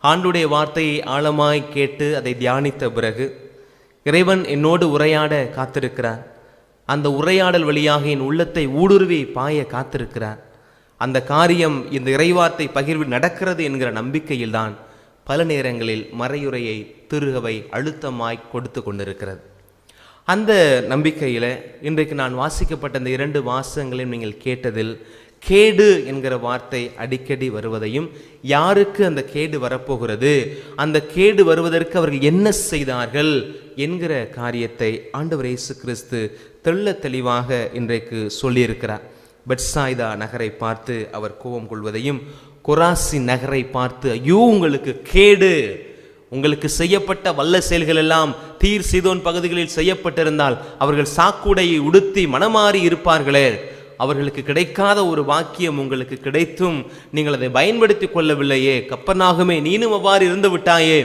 ஆண்டுடைய வார்த்தையை ஆழமாய் கேட்டு அதை தியானித்த பிறகு இறைவன் என்னோடு உரையாட காத்திருக்கிறார். அந்த உரையாடல் வழியாக என் உள்ளத்தை ஊடுருவி பாய காத்திருக்கிறார். அந்த காரியம் இந்த இறைவார்த்தை பகிர்வில் நடக்கிறது என்கிற நம்பிக்கையில்தான் பல நேரங்களில் மறையுரையை திருகவை அழுத்தமாய் கொடுத்து கொண்டிருக்கிறது. அந்த நம்பிக்கையில் இன்றைக்கு நான் வாசிக்கப்பட்ட இந்த 2 வாசகங்களையும் நீங்கள் கேட்டதில் கேடு என்கிற வார்த்தை அடிக்கடி வருவதையும், யாருக்கு அந்த கேடு வரப்போகிறது, அந்த கேடு வருவதற்கு அவர்கள் என்ன செய்தார்கள் என்கிற காரியத்தை ஆண்டவர் இயேசு கிறிஸ்து தெளிவாக இன்றைக்கு சொல்லியிருக்கிறார். பெத்சாய்தா நகரை பார்த்து அவர் கோபம் கொள்வதையும், கொராசின் நகரை பார்த்து ஐயோ உங்களுக்கு கேடு, உங்களுக்கு செய்யப்பட்ட வல்ல செயல்கள் எல்லாம் தீர் சீதோன் பகுதிகளில் செய்யப்பட்டிருந்தால் அவர்கள் சாக்குடையை உடுத்தி மனமாறி இருப்பார்களே, அவர்களுக்கு கிடைக்காத ஒரு வாக்கியம் உங்களுக்கு கிடைத்தும் நீங்கள் அதை பயன்படுத்தி கொள்ளவில்லையே, கப்பர்நாகுமே நீனும் அவ்வாறு இருந்து விட்டாயே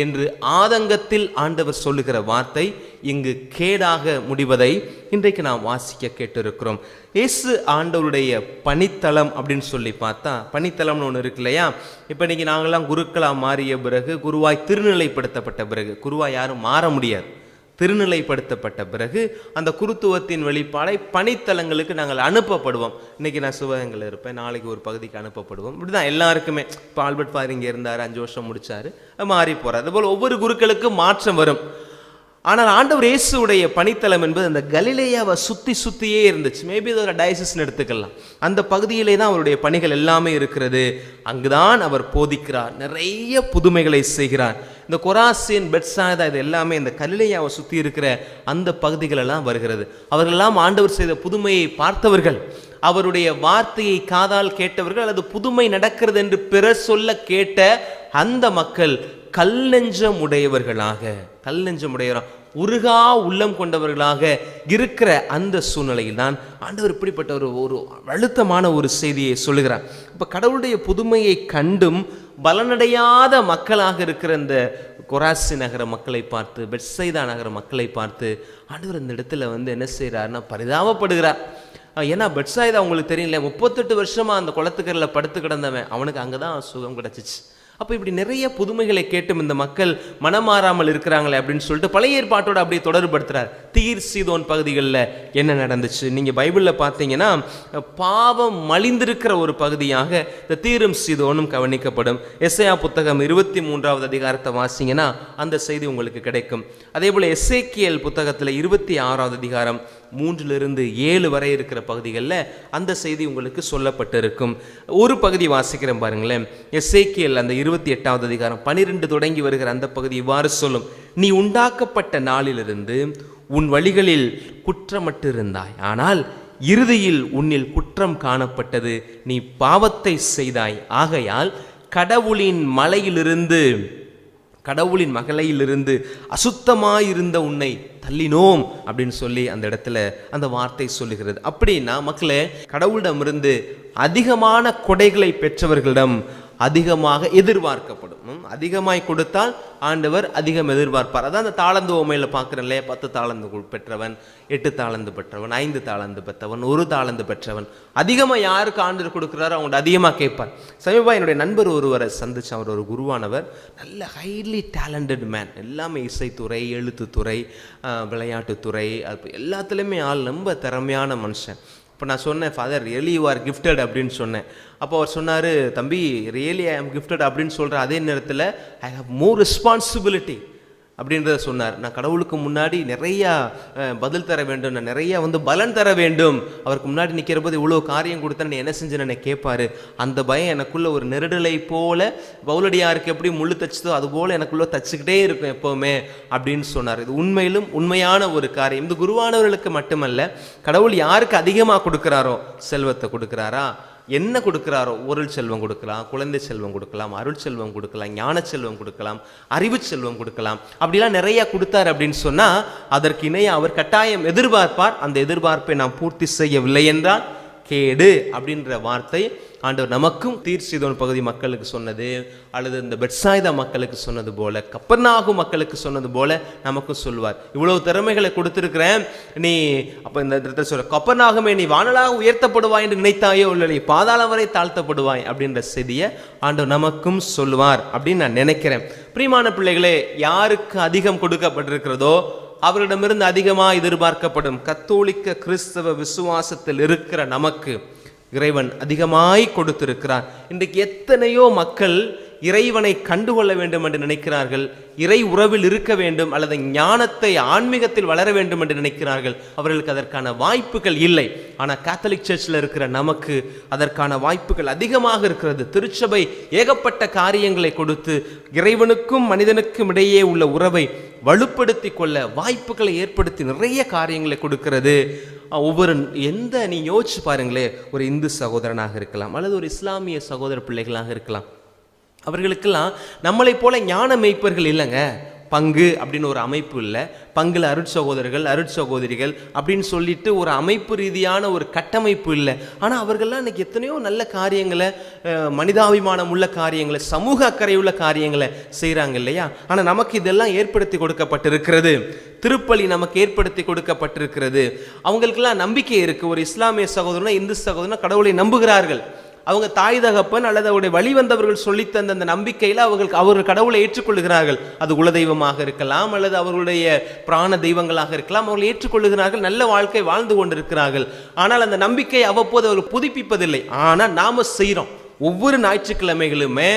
என்று ஆதங்கத்தில் ஆண்டவர் சொல்லுகிற வார்த்தை இங்கு கேடாக முடிவதை இன்றைக்கு நாம் வாசிக்க கேட்டிருக்கிறோம். இயேசு ஆண்டவருடைய பணித்தளம் அப்படின்னு சொல்லி பார்த்தா, பணித்தளம்னு ஒன்று இருக்கு இல்லையா? இப்போ இன்னைக்கு நாங்களாம் குருக்களாக மாறிய பிறகு, குருவாய் திருநிலைப்படுத்தப்பட்ட பிறகு, குருவாய் யாரும் மாற முடியாது, திருநிலைப்படுத்தப்பட்ட பிறகு அந்த குருத்துவத்தின் வெளிப்பாடை பணித்தலங்களுக்கு நாங்கள் அனுப்பப்படுவோம். இன்றைக்கி நான் சிவகங்கையில் இருப்பேன், நாளைக்கு ஒரு பகுதிக்கு அனுப்பப்படுவோம். இப்படிதான் எல்லாருக்குமே. இப்போ ஆல்பர்ட் ஃபாதர் இங்கே இருந்தார், 5 வருஷம் முடிச்சார், மாறி போகிறார். அதுபோல் ஒவ்வொரு குருக்களுக்கும் மாற்றம் வரும். ஆனால் ஆண்டவர் இயேசுடைய பணித்தலம் என்பது அந்த கலிலேயாவை சுற்றியே இருந்துச்சு. மேபி அது ஒரு டயசிஸ்ன்னு எடுத்துக்கலாம். அந்த பகுதியிலே தான் அவருடைய பணிகள் எல்லாமே இருக்கிறது. அங்குதான் அவர் போதிக்கிறார், நிறைய புதுமைகளை செய்கிறார். இந்த கொராசின், பெத்சாய்தா இது எல்லாமே இந்த கலிலேயாவை சுற்றி இருக்கிற அந்த பகுதிகளெல்லாம் வருகிறது. அவர்களெல்லாம் ஆண்டவர் செய்த புதுமையை பார்த்தவர்கள், அவருடைய வார்த்தையை காதால் கேட்டவர்கள், அல்லது புதுமை நடக்கிறது என்று பிறர் சொல்ல கேட்ட அந்த மக்கள் கல் நெஞ்சம் உடையவர்களாக, உருகா உள்ளம் கொண்டவர்களாக இருக்கிற அந்த சூழ்நிலையில் தான் ஆண்டவர் இப்படிப்பட்ட ஒரு அழுத்தமான ஒரு செய்தியை சொல்லுகிறார். இப்போ கடவுளுடைய புதுமையை கண்டும் பலனடையாத மக்களாக இருக்கிற இந்த கொராசி நகர மக்களை பார்த்து, பெத்சைதா நகர மக்களை பார்த்து ஆண்டவர் இந்த இடத்துல என்ன செய்கிறார்னா பரிதாபப்படுகிறார். ஏன்னா பெத்சாய்தா உங்களுக்கு தெரியல, 38 வருஷமா அந்த குளத்துக்கரையில் படுத்து கிடந்தவன், அவனுக்கு அங்கே தான் சுகம் கிடச்சிச்சு. அப்போ இப்படி நிறைய புதுமைகளை கேட்டும் இந்த மக்கள் மனமாறாமல் இருக்கிறாங்களே அப்படின்னு சொல்லிட்டு பழைய ஏற்பாட்டோடு அப்படியே தொடர்படுத்துறார். தீர் சீதோன் பகுதிகளில் என்ன நடந்துச்சு? நீங்கள் பைபிளில் பார்த்தீங்கன்னா பாவம் மலிந்திருக்கிற ஒரு பகுதியாக இந்த தீரும் சீதோனும் கவனிக்கப்படும். எசேயா புத்தகம் 23வது அதிகாரத்தை வாசிங்கன்னா அந்த செய்தி உங்களுக்கு கிடைக்கும். அதே போல் எசேக்கியேல் புத்தகத்தில் 26வது அதிகாரம் 3லிருந்து 7 வரை இருக்கிற பகுதிகளில் அந்த செய்தி உங்களுக்கு சொல்லப்பட்டிருக்கும். ஒரு பகுதி வாசிக்கிறேன் பாருங்களேன். எசேக்கியேல் அந்த 28வது அதிகாரம் 12 தொடங்கி வருகிற அந்த பகுதி இவ்வாறு சொல்லும்: நீ உண்டாக்கப்பட்ட நாளிலிருந்து உன் வழிகளில் குற்றமட்டு இருந்தாய், ஆனால் இறுதியில் உன்னில் குற்றம் காணப்பட்டது. நீ பாவத்தை செய்தாய், ஆகையால் கடவுளின் மகளையிலிருந்து அசுத்தமாயிருந்த உன்னை தள்ளினோம் அப்படின்னு சொல்லி அந்த இடத்துல அந்த வார்த்தை சொல்லுகிறது. அப்படின்னா மக்களே, கடவுளிடமிருந்து அதிகமான கொடைகளை பெற்றவர்களிடம் அதிகமாக எதிர்பார்க்கப்படும். அதிகமாய் கொடுத்தால் ஆண்டவர் அதிகம் எதிர்பார்ப்பார். அதான் அந்த தாளந்து ஓமையில் பார்க்குறேன் இல்லையா? 10 தாளந்து பெற்றவன், 8 தாளந்து பெற்றவன், 5 தாளந்து பெற்றவன், 1 தாளந்து பெற்றவன், அதிகமாக யாருக்கு ஆண்டவர் கொடுக்குறாரோ அவங்கள்ட்ட அதிகமாக கேட்பார். சமீபமாக என்னுடைய நண்பர் ஒருவரை சந்திச்சு, அவர் ஒரு குருவானவர், நல்ல ஹைலி டேலண்டட் மேன், எல்லாமே இசைத்துறை, எழுத்துத்துறை, விளையாட்டுத்துறை, எல்லாத்துலேயுமே ஆள் ரொம்ப திறமையான மனுஷன். இப்போ நான் சொன்னேன், father really you are gifted அப்படின்னு சொன்னேன். அப்போ அவர் சொன்னார், தம்பி ரியலி ஐ ஆம் கிஃப்டட் அப்படின்னு சொல்கிற அதே நேரத்தில் ஐ ஹவ் மோர் ரெஸ்பான்சிபிலிட்டி அப்படின்றத சொன்னார். நான் கடவுளுக்கு முன்னாடி நிறையா பதில் தர வேண்டும், நான் நிறையா பலன் தர வேண்டும். அவருக்கு முன்னாடி நிற்கிற போது இவ்வளோ காரியம் கொடுத்தா நீ என்ன செஞ்சேன்னு என்னை கேட்பாரு. அந்த பயம் எனக்குள்ள ஒரு நெருடலை போல, பவுலடியாருக்கு எப்படி முள்ளு தச்சுதோ அதுபோல் எனக்குள்ளே தச்சுக்கிட்டே இருக்கும் எப்போவுமே அப்படின்னு சொன்னார். இது உண்மையிலும் உண்மையான ஒரு காரியம். இந்த குருவானவர்களுக்கு மட்டுமல்ல, கடவுள் யாருக்கு அதிகமாக கொடுக்குறாரோ, செல்வத்தை கொடுக்குறாரா, என்ன கொடுக்குறாரோ, பொருள் செல்வம் கொடுக்கலாம், குழந்தை செல்வம் கொடுக்கலாம், அருள் செல்வம் கொடுக்கலாம், ஞான செல்வம் கொடுக்கலாம், அறிவு செல்வம் கொடுக்கலாம், அப்படிலாம் நிறைய கொடுத்தார் அப்படின்னு சொன்னால் அதற்கு இணைய அவர் கட்டாயம் எதிர்பார்ப்பார். அந்த எதிர்பார்ப்பை நாம் பூர்த்தி செய்யவில்லை என்றால் கேடு அப்படின்ற வார்த்தை ஆண்டவர் நமக்கும் தீர் சீதோன் பகுதி மக்களுக்கு சொன்னது, அல்லது இந்த பெத்சாய்தா மக்களுக்கு சொன்னது போல, கப்பர்நாகும் மக்களுக்கு சொன்னது போல நமக்கும் சொல்வார். இவ்வளவு திறமைகளை கொடுத்திருக்கிறேன், நீ அப்ப இந்த இடத்துல சொல்ற, கப்பர்நாகுமே நீ வானலாக உயர்த்தப்படுவாய் என்று நினைத்தாயோ, இல்லை நீ பாதாளம் வரை தாழ்த்தப்படுவாய் அப்படின்ற செய்தியை ஆண்டவர் நமக்கும் சொல்வார் அப்படின்னு நான் நினைக்கிறேன். பிரியமான பிள்ளைகளே, யாருக்கு அதிகம் கொடுக்கப்பட்டிருக்கிறதோ அவரிடமிருந்து அதிகமாக எதிர்பார்க்கப்படும். கத்தோலிக்க கிறிஸ்தவ விசுவாசத்தில் இருக்கிற நமக்கு இறைவன் அதிகமாய் கொடுத்திருக்கிறார். இன்றைக்கு எத்தனையோ மக்கள் இறைவனை கண்டுகொள்ள வேண்டும் என்று நினைக்கிறார்கள், இறை உறவில் இருக்க வேண்டும் அல்லது ஞானத்தை ஆன்மீகத்தில் வளர வேண்டும் என்று நினைக்கிறார்கள். அவர்களுக்கு அதற்கான வாய்ப்புகள் இல்லை. ஆனால் கேத்தலிக் சர்ச்சில் இருக்கிற நமக்கு அதற்கான வாய்ப்புகள் அதிகமாக இருக்கிறது. திருச்சபை ஏகப்பட்ட காரியங்களை கொடுத்து இறைவனுக்கும் மனிதனுக்கும் இடையே உள்ள உறவை வலுப்படுத்தி கொள்ள வாய்ப்புகளை ஏற்படுத்தி நிறைய காரியங்களை கொடுக்கிறது. ஒவ்வொரு நீ யோசிச்சு பாருங்களே, ஒரு இந்து சகோதரனாக இருக்கலாம் அல்லது ஒரு இஸ்லாமிய சகோதர பிள்ளைகளாக இருக்கலாம், அவர்களுக்கெல்லாம் நம்மளை போல ஞான மெய்ப்பர்கள் இல்லைங்க. பங்கு அப்படின்னு ஒரு அமைப்பு இல்லை, பங்குல அருட்சகோதரர்கள் அருட்சகோதரிகள் அப்படின்னு சொல்லிட்டு ஒரு அமைப்பு ரீதியான ஒரு கட்டமைப்பு இல்லை. ஆனால் அவர்கள்லாம் இன்னைக்கு எத்தனையோ நல்ல காரியங்களை, மனிதாபிமானம் உள்ள காரியங்களை, சமூக அக்கறை உள்ள காரியங்களை செய்கிறாங்க இல்லையா? ஆனால் நமக்கு இதெல்லாம் ஏற்படுத்தி கொடுக்கப்பட்டிருக்கிறது. திருப்பலி நமக்கு ஏற்படுத்தி கொடுக்கப்பட்டிருக்கிறது. அவங்களுக்கெல்லாம் நம்பிக்கை இருக்குது. ஒரு இஸ்லாமிய சகோதரனா இந்து சகோதரனா கடவுளை நம்புகிறார்கள். அவங்க தாய் தகப்பன் அல்லது அவருடைய வழி வந்தவர்கள் சொல்லித்தந்த அந்த நம்பிக்கையில் அவர்கள் கடவுளை ஏற்றுக்கொள்கிறார்கள். அது குலதெய்வமாக இருக்கலாம் அல்லது அவர்களுடைய பிராண தெய்வங்களாக இருக்கலாம். அவர்கள் ஏற்றுக்கொள்கிறார்கள், நல்ல வாழ்க்கை வாழ்ந்து கொண்டிருக்கிறார்கள். ஆனால் அந்த நம்பிக்கை அவ்வப்போது அவர்கள் புதுப்பிப்பதில்லை. ஆனால் நாம செய்கிறோம். ஒவ்வொரு ஞாயிற்றுக்கிழமைகளுமே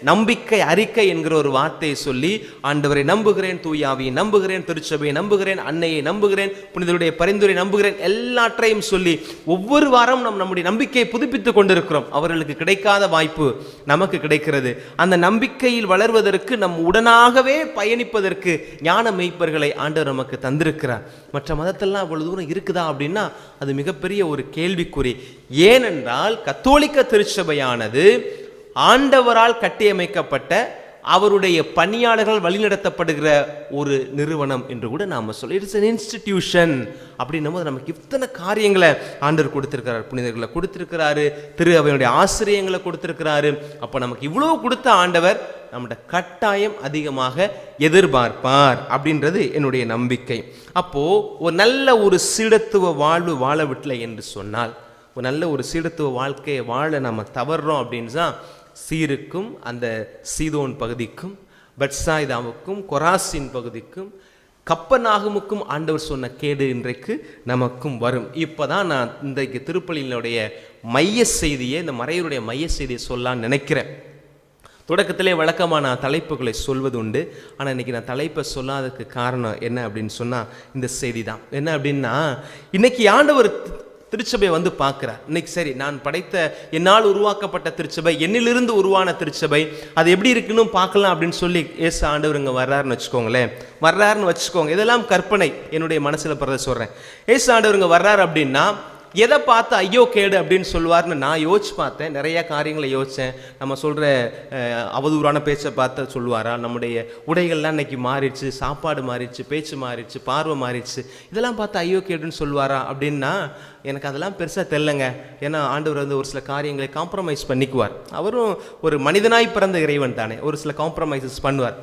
நம்பிக்கை அறிக்கை என்கிற ஒரு வார்த்தையை சொல்லி, ஆண்டவரை நம்புகிறேன், தூயாவியை நம்புகிறேன், திருச்சபையை நம்புகிறேன், அன்னையை நம்புகிறேன், புனிதருடைய பரிந்துரை நம்புகிறேன், எல்லாற்றையும் சொல்லி ஒவ்வொரு வாரம் நம்முடைய நம்பிக்கையை புதுப்பித்துக் கொண்டிருக்கிறோம். அவர்களுக்கு கிடைக்காத வாய்ப்பு நமக்கு கிடைக்கிறது. அந்த நம்பிக்கையில் வளர்வதற்கு நம் உடனாகவே பயணிப்பதற்கு ஞான மெய்ப்பர்களை ஆண்டவர் நமக்கு தந்திருக்கிறார். மற்ற மதத்தெல்லாம் அவ்வளவு தூரம் இருக்குதா அப்படின்னா அது மிகப்பெரிய ஒரு கேள்விக்குறி. ஏனென்றால் கத்தோலிக்க திருச்சபையானது ஆண்டவரால் கட்டியமைக்கப்பட்ட, அவருடைய பணியாளர்கள் வழிநடத்தப்படுகிற ஒரு நிறுவனம் என்று கூட நாம சொல்ல. இட்ஸ் an institution அப்படின்னும் போது நமக்கு இத்தனை காரியங்களை ஆண்டவர் கொடுத்திருக்கிறார். புனிதர்களை கொடுத்திருக்கிறாரு, திரு அவையுடைய ஆசிரியங்களை கொடுத்திருக்கிறாரு. அப்போ நமக்கு இவ்வளவு கொடுத்த ஆண்டவர் நம்முடைய கட்டாயம் அதிகமாக எதிர்பார்ப்பார் அப்படின்றது என்னுடைய நம்பிக்கை. அப்போ ஒரு நல்ல ஒரு சீடத்துவ வாழ்வு வாழ விட்டலை என்று சொன்னால், ஒரு நல்ல ஒரு சீடத்துவ வாழ்க்கையை வாழ நம்ம தவறுறோம் அப்படின்னு தான் சீருக்கும் அந்த சீதோன் பகுதிக்கும் பெத்சாய்தாவுக்கும் கொராசின் பகுதிக்கும் கப்பர்நாகுமுக்கும் ஆண்டவர் சொன்ன கேடு இன்றைக்கு நமக்கும் வரும். இப்போதான் நான் இன்றைக்கு திருப்பலியினுடைய மைய செய்தியை, இந்த மறையருடைய மைய செய்தியை சொல்லலான்னு நினைக்கிறேன். தொடக்கத்திலே வழக்கமாக நான் தலைப்புகளை சொல்வது உண்டு. ஆனால் இன்றைக்கி நான் தலைப்பை சொல்லாததுக்கு காரணம் என்ன அப்படின்னு சொன்னால் இந்த செய்தி தான். என்ன அப்படின்னா, இன்னைக்கு ஆண்டவர் திருச்சபை வந்து பார்க்கிறார். இன்னைக்கு சரி, நான் படைத்த, என்னால் உருவாக்கப்பட்ட திருச்சபை, என்னிலிருந்து உருவான திருச்சபை, அது எப்படி இருக்குன்னு பார்க்கலாம் அப்படின்னு சொல்லி ஏசு ஆண்டவர் இங்கே வர்றாருன்னு வச்சுக்கோங்க. இதெல்லாம் கற்பனை, என்னுடைய மனசில் படுறத சொல்கிறேன். ஏசு ஆண்டவர் இங்கே வர்றாரு அப்படின்னா எதை பார்த்து ஐயோ கேடு அப்படின்னு சொல்லுவார்னு நான் யோசிச்சு பார்த்தேன். நிறைய காரியங்களை யோசித்தேன். நம்ம சொல்கிற அவதூறான பேச்சை பார்த்து சொல்லுவாரா, நம்முடைய உடைகள்லாம் இன்னைக்கு மாறிடுச்சு, சாப்பாடு மாறிடுச்சு, பேச்சு மாறிடுச்சு, பார்வை மாறிடுச்சு, இதெல்லாம் பார்த்து ஐயோ கேடுன்னு சொல்லுவாரா அப்படின்னா எனக்கு அதெல்லாம் பெருசாக தெரியலங்க. ஏன்னா ஆண்டவர் வந்து ஒரு சில காரியங்களை காம்ப்ரமைஸ் பண்ணிக்குவார். அவரும் ஒரு மனிதனாய் பிறந்த இறைவன் தானே, ஒரு சில காம்ப்ரமைசஸ் பண்ணுவார்.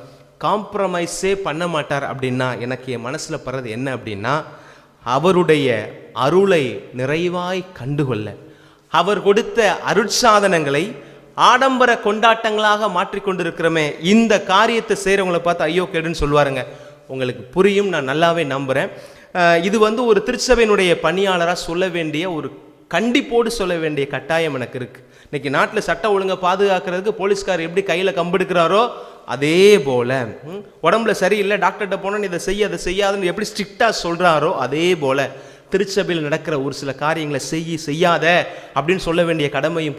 காம்ப்ரமைஸே பண்ண மாட்டார் அப்படின்னா எனக்கு என் மனசில் படுறது என்ன அப்படின்னா, அவருடைய அருளை நிறைவாய் கண்டுகொள்ள, அவர் கொடுத்த அருட்சாதனங்களை ஆடம்பர கொண்டாட்டங்களாக மாற்றிக்கொண்டிருக்கிறோமே, இந்த காரியத்தை செய்கிறவங்களை பார்த்து ஐயோ கேடுன்னு சொல்லுவாருங்க. உங்களுக்கு புரியும், நான் நல்லாவே நம்புகிறேன். இது வந்து ஒரு திருச்சபையினுடைய பணியாளராக சொல்ல வேண்டிய, ஒரு கண்டிப்போடு சொல்ல வேண்டிய கட்டாயம் எனக்கு இருக்குது. இன்னைக்கு நாட்டில் சட்ட ஒழுங்கை பாதுகாக்கிறதுக்கு போலீஸ்கார் எப்படி கையில் கம்பெடுக்கிறாரோ அதே போல, உடம்புல சரியில்லை டாக்டர்கிட்ட போனால் இதை செய்ய அதை செய்யாதுன்னு எப்படி ஸ்ட்ரிக்டாக சொல்கிறாரோ அதே போல திருச்சபையில் நடக்கிற ஒரு சில காரியங்களை செய்யாத அப்படின்னு சொல்ல வேண்டிய கடமையும்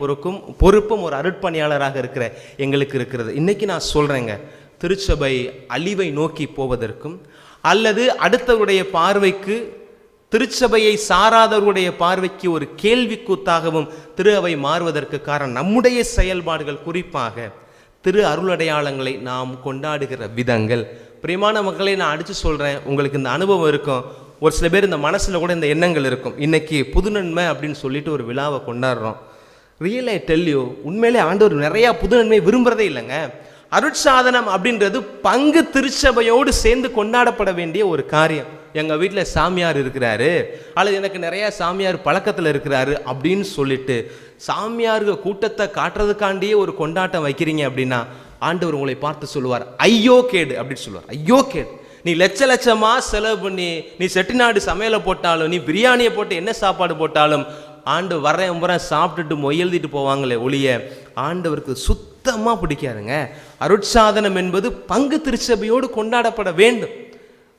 பொறுப்பும் ஒரு அருட்பணியாளராக இருக்கிற எங்களுக்கு இருக்கிறது. இன்னைக்கு நான் சொல்கிறேங்க, திருச்சபை அழிவை நோக்கி போவதற்கும் அல்லது அடுத்தவருடைய பார்வைக்கு, திருச்சபையை சாராதவருடைய பார்வைக்கு ஒரு கேள்விக்கூத்தாகவும் திரு அவை மாறுவதற்கு காரணம் நம்முடைய செயல்பாடுகள், குறிப்பாக திரு அருளடையாளங்களை நாம் கொண்டாடுகிற விதங்கள். பிரியமான மக்களை நான் அடித்து சொல்கிறேன், உங்களுக்கு இந்த அனுபவம் இருக்கும். ஒரு சில பேர் இந்த மனசில் கூட இந்த எண்ணங்கள் இருக்கும். இன்னைக்கு புது நன்மை அப்படின்னு சொல்லிட்டு ஒரு விழாவை கொண்டாடுறோம். ரியல் ஐ டெல் யூ, உண்மையிலே ஆண்டவர் நிறையா புது நன்மை விரும்புகிறதே இல்லைங்க. அருட்சாதனம் அப்படின்றது பங்கு திருச்சபையோடு சேர்ந்து கொண்டாடப்பட வேண்டிய ஒரு காரியம். எங்கள் வீட்டில் சாமியார் இருக்கிறாரு, அல்லது எனக்கு நிறையா சாமியார் பழக்கத்தில் இருக்கிறாரு அப்படின்னு சொல்லிட்டு சாமியாருக்கு கூட்டத்தை காட்டுறதுக்காண்டியே ஒரு கொண்டாட்டம் வைக்கிறீங்க அப்படின்னா ஆண்டவர் உங்களை பார்த்து சொல்லுவார், ஐயோ கேடு அப்படின்னு சொல்லுவார். ஐயோ கேடு, நீ லட்சமாக செலவு பண்ணி நீ செட்டிநாடு சமையலை போட்டாலும், நீ பிரியாணியை போட்டு என்ன சாப்பாடு போட்டாலும் ஆண்டு வரேன் சாப்பிட்டுட்டு மொய்யெழுதிட்டு போவாங்களே ஒழிய ஆண்டவருக்கு சுத்தமாக பிடிக்காதுங்க. அருட்சாதனம் என்பது பங்கு திருச்சபையோடு கொண்டாடப்பட வேண்டும்.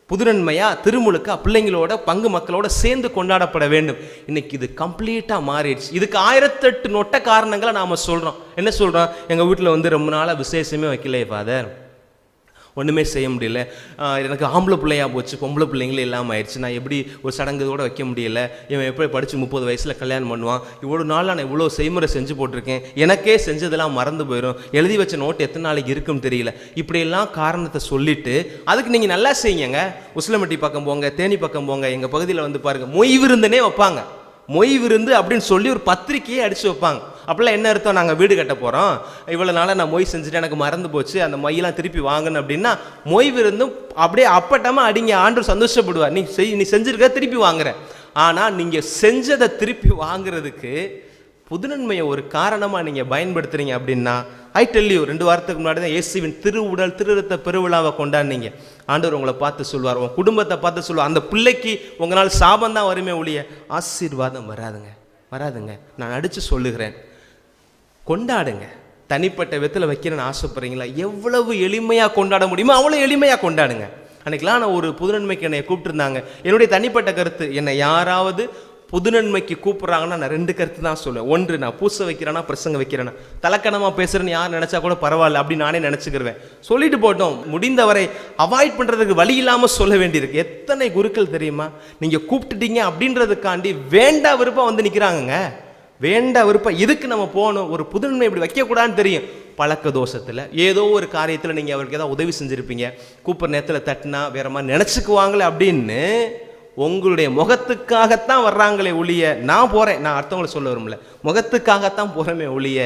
புதுநன்மையா திருமுழுக்கா பிள்ளைங்களோட பங்கு மக்களோட சேர்ந்து கொண்டாடப்பட வேண்டும். இன்னைக்கு இது கம்ப்ளீட்டாக மாறிடுச்சு. இதுக்கு 1008 நொட்ட காரணங்களை நாம் சொல்கிறோம். என்ன சொல்கிறோம்? எங்கள் வீட்டில் வந்து ரொம்ப நாளாக விசேஷமே வைக்கலையே ஃபாதர், ஒன்றுமே செய்ய முடியல, எனக்கு ஆம்பளை பிள்ளையாக போச்சு, பொம்பளை பிள்ளைங்களே இல்லாமல் ஆயிடுச்சு, நான் எப்படி ஒரு சடங்கு கூட வைக்க முடியல, இவன் எப்படி படித்து 30 வயசில் கல்யாணம் பண்ணுவான், இவ்வளோ நாள் நான் இவ்வளோ செய்முறை செஞ்சு போட்டிருக்கேன், எனக்கே செஞ்சதெல்லாம் மறந்து போயிடும், எழுதி வச்ச நோட்டு எத்தனை நாளைக்கு இருக்குன்னு தெரியல, இப்படியெல்லாம் காரணத்தை சொல்லிவிட்டு அதுக்கு நீங்கள் நல்லா செய்யுங்க. உசிலம்பட்டி பக்கம் போங்க, தேனி பக்கம் போங்க, எங்கள் பகுதியில் வந்து பாருங்கள், மொய் விருந்தனே வைப்பாங்க. மொய் விருந்து அப்படின்னு சொல்லி ஒரு பத்திரிக்கையே அடித்து வைப்பாங்க. அப்படிலாம் என்ன அர்த்தம்? நாங்கள் வீடு கட்ட போகிறோம், இவ்வளோ நாளாக நான் மொய் செஞ்சுட்டு எனக்கு மறந்து போச்சு, அந்த மொய்யெல்லாம் திருப்பி வாங்கணும் அப்படின்னா மொய் விருந்தும் அப்படியே அப்பட்டமாக அடிங்க, ஆண்டவர் சந்தோஷப்படுவார். நீ செஞ்சுருக்க திருப்பி வாங்குற. ஆனால் நீங்கள் செஞ்சதை திருப்பி வாங்குறதுக்கு புதுநன்மையை ஒரு காரணமாக நீங்கள் பயன்படுத்துறீங்க அப்படின்னா ஐ டெல் யூ, 2 வாரத்துக்கு முன்னாடி தான் இயேசுவின் திருவுடல் திருரத்த பெருவிழாவை கொண்டாடினீங்க. ஆண்டவர் உங்களை பார்த்து சொல்வார், உங்கள் குடும்பத்தை பார்த்து சொல்லுவார், அந்த பிள்ளைக்கு உங்களால் சாபம் தான் வருமே ஒழிய ஆசீர்வாதம் வராதுங்க. நான் அடித்து சொல்லுகிறேன், கொண்டாடுங்க. தனிப்பட்ட விதத்தில் வைக்கிறேன்னு ஆசைப்படுறீங்களா? எவ்வளவு எளிமையாக கொண்டாட முடியுமோ அவ்வளோ எளிமையாக கொண்டாடுங்க. அன்றைக்கெலாம் நான் ஒரு புதுநன்மைக்கு என்னை கூப்பிட்டுருந்தாங்க. என்னுடைய தனிப்பட்ட கருத்து, என்னை யாராவது புதுநன்மைக்கு கூப்பிட்றாங்கன்னா நான் 2 கருத்து தான் சொல்லுவேன். ஒன்று, நான் பூசை வைக்கிறேன்னா பிரசங்க வைக்கிறேன்னா, தலக்கணமாக பேசுகிறேன்னு யார் நினச்சா கூட பரவாயில்ல அப்படின்னு நானே நினச்சிக்கிருவேன். சொல்லிட்டு போட்டோம், முடிந்தவரை அவாய்ட் பண்ணுறதுக்கு வழி இல்லாமல் சொல்ல வேண்டியிருக்கு. எத்தனை குருக்கள் தெரியுமா, நீங்கள் கூப்பிட்டுட்டீங்க அப்படின்றதுக்காண்டி வேண்டா விருப்பம் வந்து நிற்கிறாங்கங்க. வேண்டா விருப்பம் இதுக்கு நம்ம போகணும், ஒரு புதுநன்மை இப்படி வைக்கக்கூடாதுன்னு தெரியும். பழக்க தோஷத்தில் ஏதோ ஒரு காரியத்தில் நீங்கள் அவருக்கு ஏதாவது உதவி செஞ்சுருப்பீங்க, கூப்பிட்ற நேரத்தில் தட்டினா வேற மாதிரி நினச்சிக்குவாங்களே அப்படின்னு உங்களுடைய முகத்துக்காகத்தான் வர்றாங்களே ஒழிய, நான் போகிறேன், நான் அர்த்தவங்களை சொல்ல வரும்ல, முகத்துக்காகத்தான் போகிறோமே ஒழிய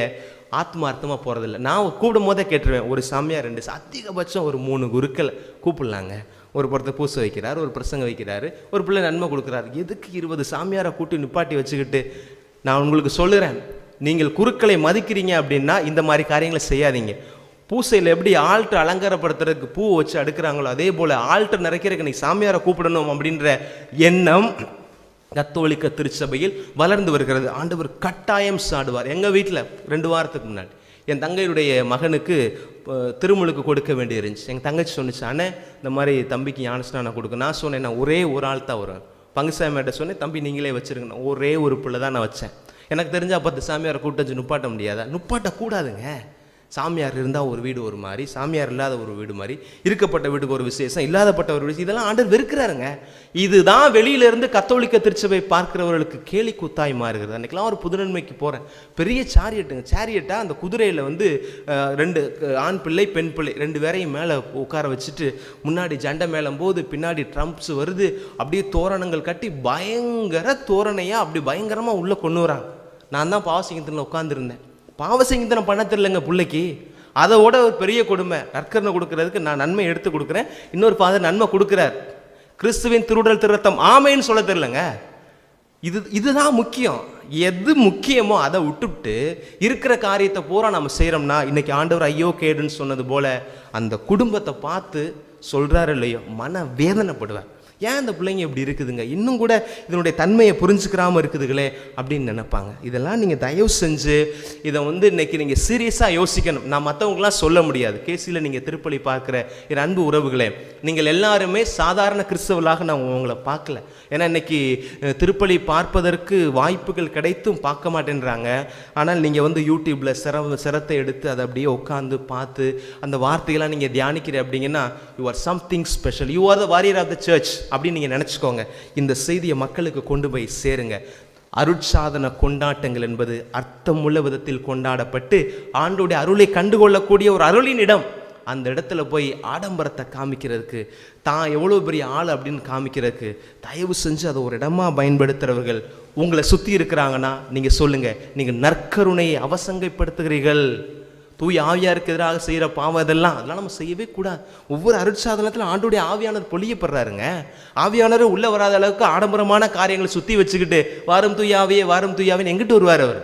ஆத்மார்த்தமாக போகிறதில்ல. நான் கூப்பிடும் போதே கேட்டுருவேன், ஒரு சாமியார் 2 அதிகபட்சம் ஒரு 3 குருக்களை கூப்பிடலாங்க. ஒரு பொறுத்த பூசை வைக்கிறார், ஒரு பிரசங்க வைக்கிறாரு, ஒரு பிள்ளை நன்மை கொடுக்குறாரு. எதுக்கு 20 சாமியாரை கூட்டி நிப்பாட்டி வச்சுக்கிட்டு? நான் உங்களுக்கு சொல்லுறேன், நீங்கள் குருக்களை மதிக்கிறீங்க அப்படின்னா இந்த மாதிரி காரியங்களை செய்யாதீங்க. பூசையில் எப்படி ஆல்டர் அலங்காரப்படுத்துறதுக்கு பூ வச்சு அடுக்கிறாங்களோ அதே போல் ஆல்டர் நிறைக்கிறதுக்கு நீ சாமியாரை கூப்பிடணும் அப்படின்ற எண்ணம் கத்தோலிக்க திருச்சபையில் வளர்ந்து வருகிறது. ஆண்டவர் கட்டாயம் சாடுவார். எங்கள் வீட்டில் 2 வாரத்துக்கு முன்னாடி என் தங்கையுடைய மகனுக்கு திருமுழுக்கு கொடுக்க வேண்டிய இருந்துச்சு. எங்கள் தங்கச்சி சொன்னிச்சு, அண்ணே இந்த மாதிரி தம்பிக்கு ஞானஸ்நானம் கொடுக்க. நான் சொன்னேன், நான் ஒரே ஒரு ஆள் தான் வருவேன். பங்குசாமியார்ட்ட சொன்னேன், தம்பி நீங்களே வச்சுருங்க. ஒரே ஒரு பிள்ளை தான் நான் வச்சேன். எனக்கு தெரிஞ்சால் 10 சாமியாரை கூப்பிட்டு வச்சு நுப்பாட்ட முடியாதா? நுப்பாட்டக்கூடாதுங்க. சாமியார் இருந்தால் ஒரு வீடு ஒரு மாதிரி, சாமியார் இல்லாத ஒரு வீடு மாதிரி, இருக்கப்பட்ட வீட்டுக்கு ஒரு விசேஷம், இல்லாதப்பட்ட ஒரு விஷயம், இதெல்லாம் ஆண்டவர் வெறுக்கிறாருங்க. இதுதான் வெளியிலேருந்து கத்தோலிக்க திருச்சபை பார்க்கிறவர்களுக்கு கேலி கூத்தாய் மாறுகிறது. அன்றைக்கெலாம் ஒரு புதுநன்மைக்கு போகிறேன், பெரிய சேரியட்டாக அந்த குதிரையில் வந்து 2 ஆண் பிள்ளை பெண் பிள்ளை 2 பேரையும் மேலே உட்கார வச்சுட்டு முன்னாடி ஜண்டை மேலும் போது பின்னாடி ட்ரம்ப்ஸ் வருது, அப்படியே தோரணங்கள் கட்டி பயங்கர தோரணையாக அப்படி பயங்கரமாக உள்ளே கொண்டு வராங்க. நான் தான் பாவசிங்கத்தில் உட்காந்துருந்தேன். பாவசிங்கத்தனம் பண்ண தெரியலங்க பிள்ளைக்கு. அதோட ஒரு பெரிய கொடுமை, நற்கரணை கொடுக்கறதுக்கு நான் நன்மை எடுத்து கொடுக்குறேன், இன்னொரு ஃபாதர் நன்மை கொடுக்குறார், கிறிஸ்துவின் திருவுடல் திருரத்தம் ஆமைன்னு சொல்ல தெரியலங்க. இதுதான் முக்கியம். எது முக்கியமோ அதை விட்டுவிட்டு இருக்கிற காரியத்தை பூரா நம்ம செய்கிறோம்னா, இன்னைக்கு ஆண்டவர் ஐயோ கேடுன்னு சொன்னது போல அந்த குடும்பத்தை பார்த்து சொல்கிறாரு இல்லையோ, மன வேதனைப்படுவார். ஏன் இந்த பிள்ளைங்க இப்படி இருக்குதுங்க, இன்னும் கூட இதனுடைய தன்மையை புரிஞ்சுக்கிறாமல் இருக்குதுங்களே அப்படின்னு நினைப்பாங்க. இதெல்லாம் நீங்கள் தயவு செஞ்சு இதை வந்து இன்னைக்கு நீங்கள் சீரியஸாக யோசிக்கணும். நான் மற்றவங்களாம் சொல்ல முடியாது. கேசியில் நீங்கள் திருப்பலி பார்க்குற என் அன்பு உறவுகளே, நீங்கள் எல்லாருமே சாதாரண கிறிஸ்தவர்களாக நான் உங்களை பார்க்கல. ஏன்னா இன்னைக்கு திருப்பலி பார்ப்பதற்கு வாய்ப்புகள் கிடைத்தும் பார்க்க மாட்டேன்றாங்க. ஆனால் நீங்கள் வந்து யூடியூப்பில் சிரத்தை எடுத்து அதை அப்படியே உட்காந்து பார்த்து அந்த வார்த்தைகளாக நீங்கள் தியானிக்கிற அப்படிங்கன்னா you are something special, you are the warrior of the church அப்படின்னு நீங்கள் நினச்சிக்கோங்க. இந்த செய்தியை மக்களுக்கு கொண்டு போய் சேருங்க. அருட்சாதன கொண்டாட்டங்கள் என்பது அர்த்தமுள்ள விதத்தில் கொண்டாடப்பட்டு ஆண்டோடைய அருளை கண்டுகொள்ளக்கூடிய ஒரு அருளின் இடம். அந்த இடத்துல போய் ஆடம்பரத்தை காமிக்கிறதுக்கு, தான் எவ்வளோ பெரிய ஆள் அப்படின்னு காமிக்கிறதுக்கு தயவு செஞ்சு அதை ஒரு இடமா பயன்படுத்துகிறவர்கள் உங்களை சுற்றி இருக்கிறாங்கன்னா நீங்கள் சொல்லுங்கள், நீங்கள் நற்கருணையை அவசங்கைப்படுத்துகிறீர்கள். தூய் ஆவியாருக்கு எதிராக செய்கிற பாவம் அதெல்லாம் நம்ம செய்யவே கூடாது. ஒவ்வொரு அருட்சாதனத்தில் ஆண்டுடைய ஆவியானவர் பொழியப்படுறாருங்க. ஆவியானவர் உள்ளே வராத அளவுக்கு ஆடம்பரமான காரியங்களை சுற்றி வச்சுக்கிட்டு வாரும் தூயாவே வாரும் தூயாவேன்னு எங்கிட்டு வருவார் அவர்?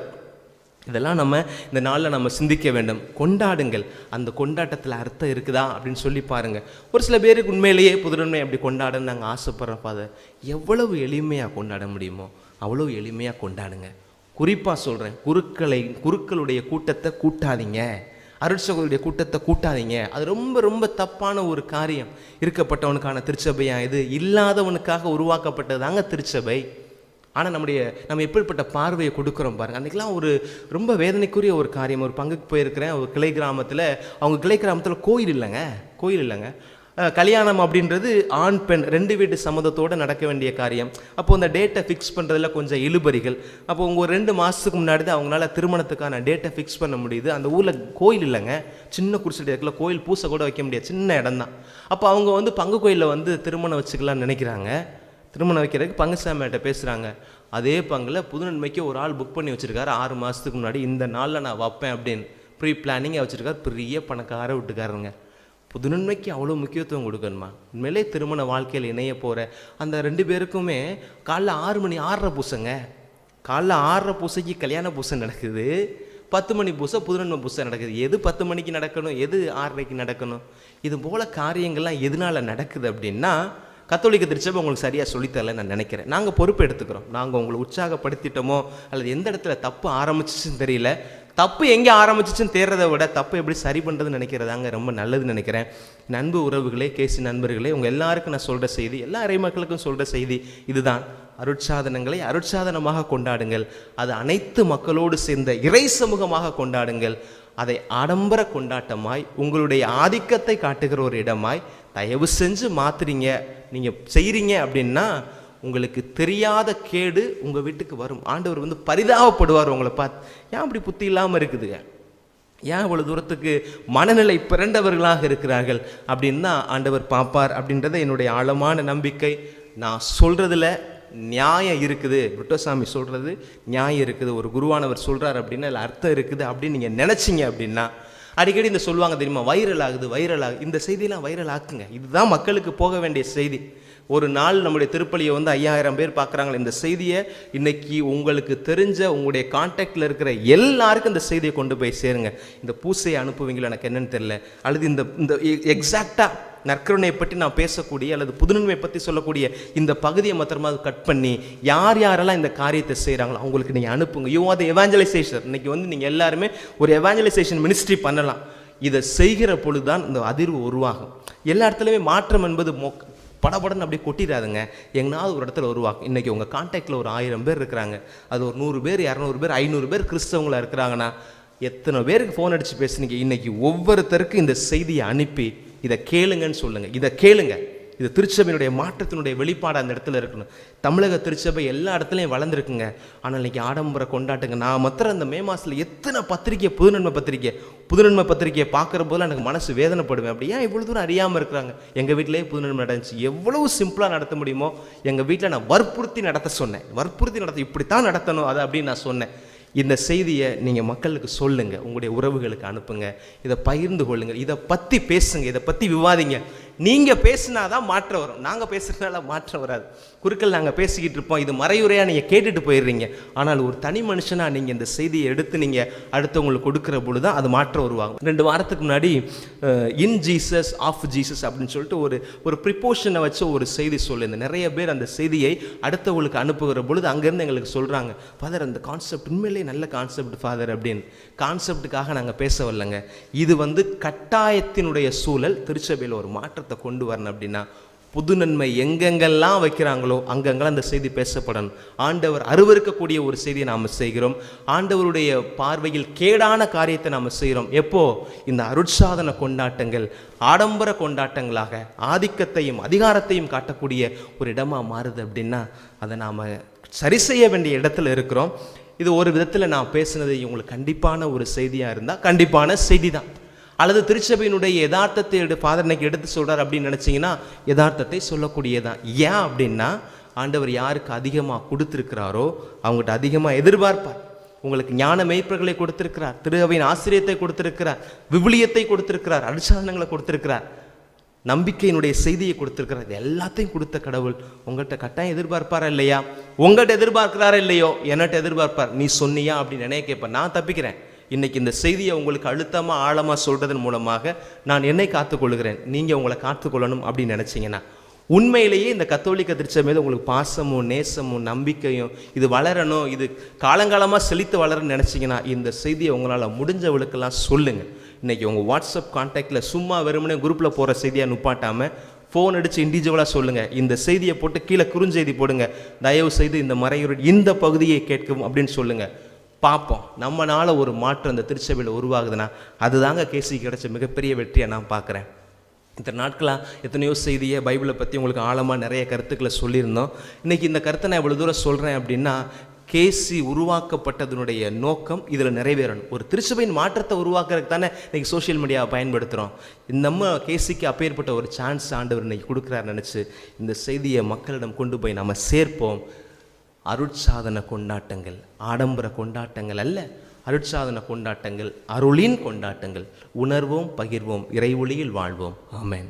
இதெல்லாம் நம்ம இந்த நாளில் நம்ம சிந்திக்க வேண்டும். கொண்டாடுங்கள். அந்த கொண்டாட்டத்தில் அர்த்தம் இருக்குதா அப்படின்னு சொல்லி பாருங்கள். ஒரு சில பேருக்கு உண்மையிலேயே புதுநன்மை அப்படி கொண்டாடன்னு நாங்கள் ஆசைப்படுறோம். ஃபாதர், எவ்வளவு எளிமையாக கொண்டாட முடியுமோ அவ்வளோ எளிமையாக கொண்டாடுங்க. குறிப்பாக சொல்கிறேன், குருக்களுடைய கூட்டத்தை கூட்டாதீங்க, அருட்சகோதரிய கூட்டத்தை கூட்டாதீங்க. அது ரொம்ப ரொம்ப தப்பான ஒரு காரியம். இருக்கப்பட்டவனுக்கான திருச்சபையா இது? இல்லாதவனுக்காக உருவாக்கப்பட்டதாங்க திருச்சபை. ஆனால் நம்ம எப்படிப்பட்ட பார்வையை கொடுக்குறோம் பாருங்கள். அன்றைக்கெலாம் ஒரு ரொம்ப வேதனைக்குரிய ஒரு காரியம். ஒரு பங்குக்கு போயிருக்கிறேன் ஒரு கிளை கிராமத்தில். அவங்க கிளை கிராமத்தில் கோயில் இல்லைங்க. கல்யாணம் அப்படின்றது ஆண் பெண் 2 வீட்டு சம்மதத்தோடு நடக்க வேண்டிய காரியம். அப்போது அந்த டேட்டை ஃபிக்ஸ் பண்ணுறதுல கொஞ்சம் இழுபறிகள். அப்போ உங்கள் 2 மாதத்துக்கு முன்னாடி தான் அவங்களால திருமணத்துக்கான டேட்டை ஃபிக்ஸ் பண்ண முடியுது. அந்த ஊரில் கோயில் இல்லைங்க, சின்ன குடிசை இடத்துல கோயில் பூசை கூட வைக்க முடியாது, சின்ன இடம் தான். அப்போ அவங்க பங்கு கோயிலில் திருமணம் வச்சுக்கலாம்னு நினைக்கிறாங்க. திருமணம் வைக்கிறதுக்கு பங்கு சாமியாட்ட பேசுகிறாங்க. அதே பங்கில் புதுநன்மைக்கு ஒரு ஆள் புக் பண்ணி வச்சுருக்காரு 6 மாதத்துக்கு முன்னாடி. இந்த நாளில் நான் வைப்பேன் அப்படின்னு ப்ரீ பிளானிங்காக வச்சுருக்காரு. பெரிய பணக்கார விட்டுக்காருங்க. புதுநன்மைக்கு அவ்வளோ முக்கியத்துவம் கொடுக்கணுமா? உண்மையிலே திருமண வாழ்க்கையில் இணைய போகிற அந்த 2 பேருக்குமே காலைல 6 மணி 6:30 பூசைங்க. காலைல 6:30 பூசைக்கு கல்யாண பூசை நடக்குது, 10 மணி பூசை புதுநன்மை பூசை நடக்குது. எது 10 மணிக்கு நடக்கணும், எது 6:30க்கு நடக்கணும்? இது போல் காரியங்கள்லாம் எதனால் நடக்குது அப்படின்னா, கத்தோலிக்க திருச்சபை உங்களுக்கு சரியாக சொல்லித்தரல நான் நினைக்கிறேன். நாங்கள் பொறுப்பு எடுத்துக்கிறோம். நாங்கள் உங்களை உற்சாகப்படுத்திட்டோமோ அல்லது எந்த இடத்துல தப்பு ஆரம்பிச்சிச்சுன்னு தெரியல. தப்பு எங்கே ஆரம்பிச்சிச்சுன்னு தேர்றதை விட தப்பு எப்படி சரி பண்ணுறதுன்னு நினைக்கிறதாங்க ரொம்ப நல்லதுன்னு நினைக்கிறேன். நண்பு உறவுகளே, கேசி நண்பர்களே, உங்கள் எல்லாருக்கும் நான் சொல்கிற செய்தி, எல்லா இறை மக்களுக்கும் சொல்கிற செய்தி இதுதான். அருட்சாதனங்களை அருட்சாதனமாக கொண்டாடுங்கள். அது அனைத்து மக்களோடு சேர்ந்த இறை சமூகமாக கொண்டாடுங்கள். அதை ஆடம்பர கொண்டாட்டமாய், உங்களுடைய ஆதிக்கத்தை காட்டுகிற ஒரு இடமாய் தயவு செஞ்சு மாற்றுறீங்க, நீங்கள் செய்கிறீங்க அப்படின்னா உங்களுக்கு தெரியாத கேடு உங்கள் வீட்டுக்கு வரும். ஆண்டவர் பரிதாபப்படுவார் உங்களை பார்த்து. ஏன் அப்படி புத்தி இல்லாமல் இருக்குதுங்க, ஏன் இவ்வளோ தூரத்துக்கு மனநிலை பிறண்டவர்களாக இருக்கிறார்கள் அப்படின்னு தான் ஆண்டவர் பார்ப்பார் அப்படின்றத என்னுடைய ஆழமான நம்பிக்கை. நான் சொல்கிறதுல நியாயம் இருக்குது, புட்டசாமி சொல்கிறது நியாயம் இருக்குது, ஒரு குருவானவர் சொல்கிறார் அப்படின்னா அதில் அர்த்தம் இருக்குது அப்படின்னு நீங்கள் நினச்சிங்க அப்படின்னா, அடிக்கடி இந்த சொல்லுவாங்க தெரியுமா, வைரல் ஆகுது. இந்த செய்தியெல்லாம் வைரல் ஆக்குங்க. இதுதான் மக்களுக்கு போக வேண்டிய செய்தி. ஒரு நாள் நம்முடைய திருப்பலியை 5000 பேர் பார்க்குறாங்களே, இந்த செய்தியை இன்னைக்கு உங்களுக்கு தெரிஞ்ச உங்களுடைய கான்டாக்டில் இருக்கிற எல்லாருக்கும் இந்த செய்தியை கொண்டு போய் சேருங்க. இந்த பூசையை அனுப்புவீங்களோ எனக்கு என்னன்னு தெரியல, அல்லது இந்த எக்ஸாக்டாக நற்கருணையை பற்றி நான் பேசக்கூடிய அல்லது புதுநன்மையை பற்றி சொல்லக்கூடிய இந்த பகுதியை மாத்திரமா கட் பண்ணி யாரெல்லாம் இந்த காரியத்தை செய்கிறாங்களோ அவங்களுக்கு நீங்கள் அனுப்புங்க. You are the evangelisation. இன்னைக்கு நீங்கள் எல்லாருமே ஒரு எவாஞ்சலைசேஷன் மினிஸ்ட்ரி பண்ணலாம். இதை செய்கிற பொழுதுதான் இந்த அதிர்வு உருவாகும். எல்லா இடத்துலையுமே மாற்றம் என்பது படபடன்னு அப்படியே கொட்டிடாதுங்க, எங்கனாவது ஒரு இடத்துல உருவாக்கும். இன்றைக்கி உங்கள் கான்டாக்டில் ஒரு 1000 பேர் இருக்கிறாங்க, அது ஒரு 100 பேர் 200 பேர் 500 பேர் கிறிஸ்தவங்களாக இருக்கிறாங்கன்னா எத்தனை பேருக்கு ஃபோன் அடித்து பேசுனீங்க? இன்றைக்கி ஒவ்வொருத்தருக்கும் இந்த செய்தியை அனுப்பி இதை கேளுங்கன்னு சொல்லுங்கள். இதை கேளுங்க. இது திருச்சபையினுடைய மாற்றத்தினுடைய வெளிப்பாடு அந்த இடத்துல இருக்கணும். தமிழக திருச்சபை எல்லா இடத்துலையும் வளர்ந்துருக்குங்க. ஆனால் இன்றைக்கி ஆடம்பர கொண்டாட்டுங்க. நான் மாத்திரம் அந்த மே மாதத்தில் எத்தனை பத்திரிக்கை, புதுநன்மை பத்திரிக்கையை பார்க்குற போதெல்லாம் எனக்கு மனசு வேதனைப்படுவேன். அப்படி ஏன் இவ்வளோ தூரம் அறியாமல் இருக்கிறாங்க? எங்கள் வீட்டிலேயே புதுநன்மை நடந்துச்சு. எவ்வளவு சிம்பிளாக நடத்த முடியுமோ எங்கள் வீட்டில் நான் வற்புறுத்தி நடத்த இப்படித்தான் நடத்தணும் அதை அப்படின்னு நான் சொன்னேன். இந்த செய்தியை நீங்கள் மக்களுக்கு சொல்லுங்கள், உங்களுடைய உறவுகளுக்கு அனுப்புங்க, இதை பகிர்ந்து கொள்ளுங்கள், இதை பற்றி பேசுங்க, இதை பற்றி விவாதிங்க. நீங்கள் பேசினாதான் மாற்றம் வரும், நாங்கள் பேசுகிறதுனால மாற்றம் வராது. குருக்கள் நாங்கள் பேசிக்கிட்டு இருப்போம், இது மறையுறையாக நீங்கள் கேட்டுட்டு போயிடுறீங்க. ஆனால் ஒரு தனி மனுஷனாக நீங்கள் இந்த செய்தியை எடுத்து நீங்கள் அடுத்தவங்களுக்கு கொடுக்குற பொழுது தான் அது மாற்றம் உருவாகும். 2 வாரத்துக்கு முன்னாடி இன் ஜீசஸ் ஆஃப் ஜீசஸ் அப்படின்னு சொல்லிட்டு ஒரு ப்ரிப்போஷனை வச்சு ஒரு செய்தி சொல்லியிருந்தேன். நிறைய பேர் அந்த செய்தியை அடுத்தவங்களுக்கு அனுப்புகிற பொழுது அங்கேருந்து எங்களுக்கு சொல்கிறாங்க, ஃபாதர் அந்த கான்செப்ட் உண்மையிலே நல்ல கான்செப்ட் ஃபாதர் அப்படின்னு. கான்செப்டுக்காக நாங்கள் பேச வரலங்க. இது கட்டாயத்தினுடைய சூழல். திருச்சபையில் ஒரு மாற்றத்தை கொண்டு வரணும் அப்படின்னா புதுநன்மை எங்கெங்கெல்லாம் வைக்கிறாங்களோ அங்கெங்கெல்லாம் அந்த செய்தி பேசப்படணும். ஆண்டவர் அருவருக்கக்கூடிய ஒரு செய்தியை நாம் செய்கிறோம். ஆண்டவருடைய பார்வையில் கேடான காரியத்தை நாம் செய்கிறோம். எப்போ இந்த அருட்சாதன கொண்டாட்டங்கள் ஆடம்பர கொண்டாட்டங்களாக ஆதிக்கத்தையும் அதிகாரத்தையும் காட்டக்கூடிய ஒரு இடமா மாறுது அப்படின்னா அதை நாம் சரி செய்ய வேண்டிய இடத்துல இருக்கிறோம். இது ஒரு விதத்தில் நான் பேசுனது உங்களுக்கு கண்டிப்பான ஒரு செய்தியாக இருந்தால் கண்டிப்பான செய்தி தான். அல்லது திருச்சபையினுடைய யதார்த்தத்தை ஃபாதர் இன்னைக்கு எடுத்து சொல்கிறார் அப்படின்னு நினச்சிங்கன்னா யதார்த்தத்தை சொல்லக்கூடியதான். ஏன் அப்படின்னா ஆண்டவர் யாருக்கு அதிகமாக கொடுத்துருக்கிறாரோ அவங்ககிட்ட அதிகமாக எதிர்பார்ப்பார். உங்களுக்கு ஞான மெய்ப்பர்களை கொடுத்திருக்கிறார், திரு அவையின் ஆசிரியத்தை கொடுத்திருக்கிறார், விவிலியத்தை கொடுத்திருக்கிறார், அடிச்சாதனங்களை கொடுத்திருக்கிறார், நம்பிக்கையினுடைய செய்தியை கொடுத்திருக்கிறார். இது எல்லாத்தையும் கொடுத்த கடவுள் உங்கள்கிட்ட கட்டாயம் எதிர்பார்ப்பாரா இல்லையா? உங்கள்கிட்ட எதிர்பார்க்கிறாரா இல்லையோ? என்னட்ட எதிர்பார்ப்பார். நீ சொன்னியா அப்படின்னு நினைய கேட்பேன். நான் தப்பிக்கிறேன். இன்னைக்கு இந்த செய்தியை உங்களுக்கு அழுத்தமாக ஆழமாக சொல்றதன் மூலமாக நான் என்னை காத்துக்கொள்கிறேன், நீங்கள் உங்களை காத்துக்கொள்ளணும் அப்படின்னு நினச்சிங்கன்னா உண்மையிலேயே இந்த கத்தோலிக்க திருச்சபை மீது உங்களுக்கு பாசமும் நேசமும் நம்பிக்கையும் இது வளரணும், இது காலங்காலமாக செழித்து வளரணும்னு நினச்சிங்கன்னா இந்த செய்தியை உங்களால் முடிஞ்சவளுக்கெல்லாம் சொல்லுங்கள். இன்றைக்கி உங்கள் வாட்ஸ்அப் கான்டாக்டில் சும்மா வெறுமனே குரூப்பில் போகிற செய்தியாக நுப்பாட்டாமல் ஃபோன் அடித்து இண்டிவிஜுவலாக சொல்லுங்கள். இந்த செய்தியை போட்டு கீழே குறுஞ்செய்தி போடுங்க, தயவு செய்து இந்த மறையுறை இந்த பகுதியை கேட்கும் அப்படின்னு சொல்லுங்கள். பார்ப்போம், நம்மளால் ஒரு மாற்றம் அந்த திருச்சபையில் உருவாகுதுன்னா அதுதாங்க கேசிக்கு கிடைச்ச மிகப்பெரிய வெற்றியை நான் பார்க்குறேன். இத்தனை நாட்களாக எத்தனையோ செய்தியை பைபிளை பற்றி உங்களுக்கு ஆழமாக நிறைய கருத்துக்களை சொல்லியிருந்தோம். இன்றைக்கி இந்த கருத்தை நான் இவ்வளோ தூரம் சொல்கிறேன் அப்படின்னா கேசி உருவாக்கப்பட்டதனுடைய நோக்கம் இதில் நிறைவேறணும். ஒரு திருச்சபையின் மாற்றத்தை உருவாக்குறதுக்கு தானே இன்றைக்கி சோஷியல் மீடியாவை பயன்படுத்துகிறோம். நம்ம கேசிக்கு அப்பேற்பட்ட ஒரு சான்ஸ் ஆண்டவர் இன்றைக்கி கொடுக்குறாரு நினச்சி இந்த செய்தியை மக்களிடம் கொண்டு போய் நம்ம சேர்ப்போம். அருட்சாதன கொண்டாட்டங்கள் ஆடம்பர கொண்டாட்டங்கள் அல்ல, அருட்சாதன கொண்டாட்டங்கள் அருளின் கொண்டாட்டங்கள். உணர்வோம், பகிர்வோம், இறைவொளியில் வாழ்வோம். ஆமென்.